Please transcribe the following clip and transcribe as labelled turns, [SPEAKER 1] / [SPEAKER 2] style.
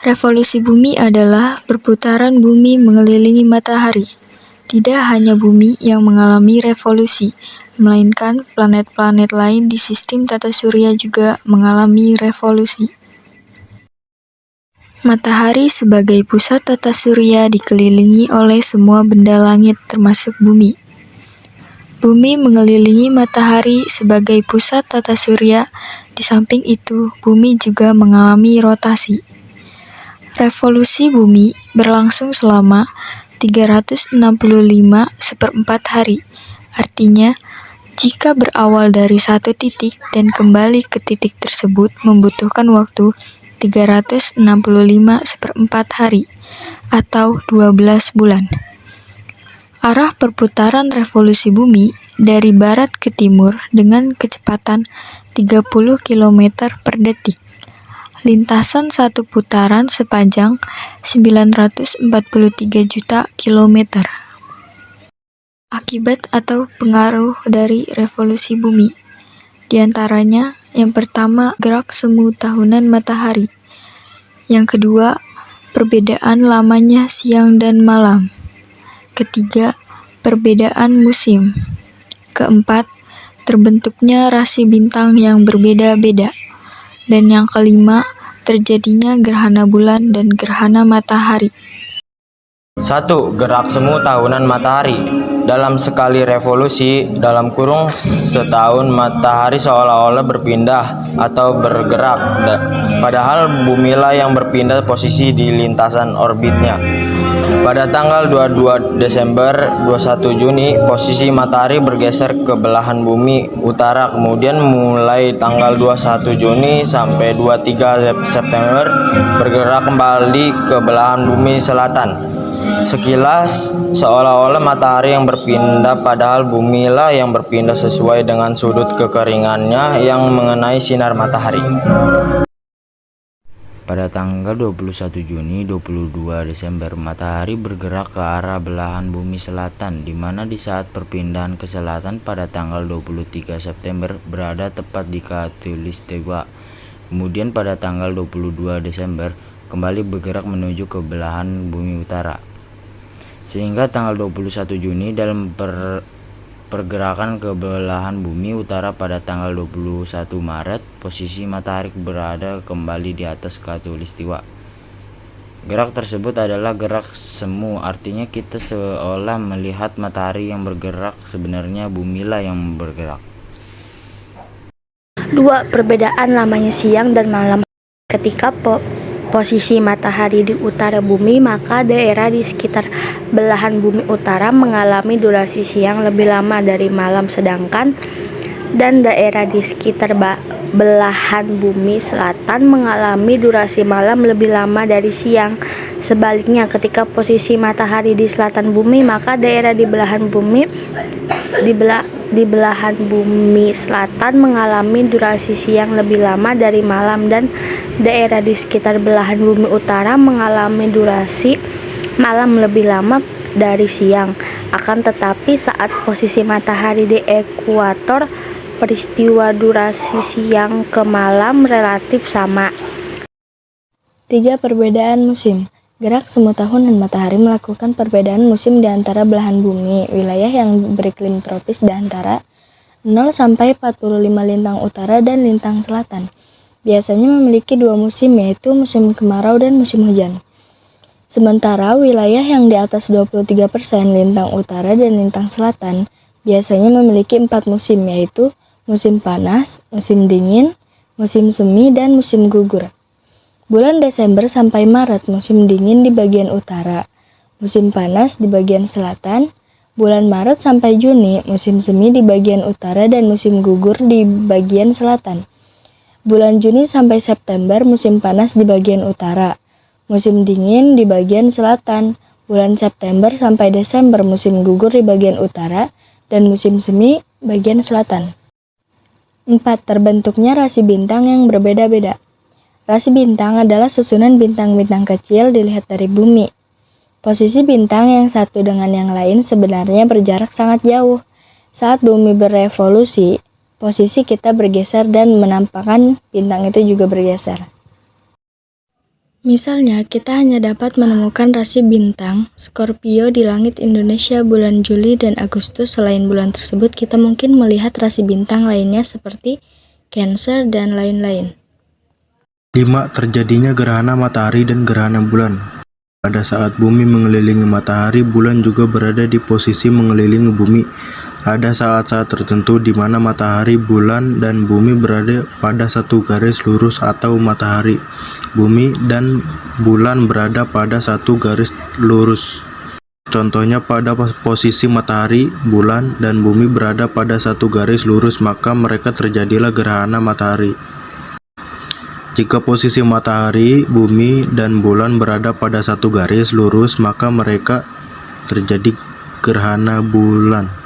[SPEAKER 1] Revolusi bumi adalah perputaran bumi mengelilingi matahari. Tidak hanya bumi yang mengalami revolusi, melainkan planet-planet lain di sistem tata surya juga mengalami revolusi. Matahari sebagai pusat tata surya dikelilingi oleh semua benda langit termasuk bumi. Bumi mengelilingi matahari sebagai pusat tata surya, di samping itu bumi juga mengalami rotasi. Revolusi bumi berlangsung selama 365,4 hari. Artinya, jika berawal dari satu titik dan kembali ke titik tersebut membutuhkan waktu 365,4 hari atau 12 bulan. Arah perputaran revolusi bumi dari barat ke timur dengan kecepatan 30 km per detik. Lintasan satu putaran sepanjang 943 juta kilometer. Akibat atau pengaruh dari revolusi bumi. Di antaranya, yang pertama, gerak semu tahunan matahari. Yang kedua, perbedaan lamanya siang dan malam. Ketiga, perbedaan musim. Keempat, terbentuknya rasi bintang yang berbeda-beda. Dan yang kelima, terjadinya gerhana bulan dan gerhana matahari.
[SPEAKER 2] 1. Gerak semu tahunan matahari. Dalam sekali revolusi, setahun matahari seolah-olah berpindah atau bergerak, padahal bumilah yang berpindah posisi di lintasan orbitnya. Pada tanggal 22 Desember 21 Juni, posisi matahari bergeser ke belahan bumi utara, kemudian mulai tanggal 21 Juni sampai 23 September bergerak kembali ke belahan bumi selatan. Sekilas seolah-olah matahari yang berpindah, padahal bumilah yang berpindah sesuai dengan sudut kekeringannya yang mengenai sinar matahari.
[SPEAKER 3] Pada tanggal 21 Juni 22 Desember matahari bergerak ke arah belahan bumi selatan, di mana di saat perpindahan ke selatan pada tanggal 23 September berada tepat di khatulistiwa. Kemudian pada tanggal 22 Desember kembali bergerak menuju ke belahan bumi utara. Sehingga tanggal 21 Juni dalam pergerakan ke belahan bumi utara pada tanggal 21 Maret, posisi matahari berada kembali di atas khatulistiwa. Gerak tersebut adalah gerak semu, artinya kita seolah melihat matahari yang bergerak, sebenarnya bumilah yang bergerak.
[SPEAKER 4] 2. Perbedaan lamanya siang dan malam. Ketika posisi matahari di utara bumi, maka daerah di sekitar belahan bumi utara mengalami durasi siang lebih lama dari malam, sedangkan dan daerah di sekitar belahan bumi selatan mengalami durasi malam lebih lama dari siang. Sebaliknya, ketika posisi matahari di selatan bumi, maka daerah di belahan bumi selatan mengalami durasi siang lebih lama dari malam, dan daerah di sekitar belahan bumi utara mengalami durasi malam lebih lama dari siang. Akan tetapi saat posisi matahari di ekuator, peristiwa durasi siang ke malam relatif sama. 3. Perbedaan musim. Gerak semu tahunan matahari melakukan perbedaan musim di antara belahan bumi. Wilayah yang beriklim tropis di antara 0 sampai 45 lintang utara dan lintang selatan biasanya memiliki dua musim, yaitu musim kemarau dan musim hujan. Sementara wilayah yang di atas 23% lintang utara dan lintang selatan biasanya memiliki 4 musim, yaitu musim panas, musim dingin, musim semi, dan musim gugur. Bulan Desember sampai Maret musim dingin di bagian utara, musim panas di bagian selatan. Bulan Maret sampai Juni musim semi di bagian utara dan musim gugur di bagian selatan. Bulan Juni sampai September musim panas di bagian utara, musim dingin di bagian selatan. Bulan September sampai Desember musim gugur di bagian utara dan musim semi bagian selatan. 4. Terbentuknya rasi bintang yang berbeda-beda. Rasi bintang adalah susunan bintang-bintang kecil dilihat dari bumi. Posisi bintang yang satu dengan yang lain sebenarnya berjarak sangat jauh. Saat bumi berevolusi, posisi kita bergeser dan menampakkan bintang itu juga bergeser. Misalnya, kita hanya dapat menemukan rasi bintang Scorpio di langit Indonesia bulan Juli dan Agustus. Selain bulan tersebut, kita mungkin melihat rasi bintang lainnya seperti Cancer dan lain-lain.
[SPEAKER 5] 5. Terjadinya gerhana matahari dan gerhana bulan. Pada saat bumi mengelilingi matahari, bulan juga berada di posisi mengelilingi bumi. Ada saat-saat tertentu di mana matahari, bulan, dan bumi berada pada satu garis lurus atau matahari, bumi, dan bulan berada pada satu garis lurus. Contohnya pada posisi matahari, bulan, dan bumi berada pada satu garis lurus, maka mereka terjadilah gerhana matahari. Jika posisi matahari, bumi, dan bulan berada pada satu garis lurus, maka mereka terjadi gerhana bulan.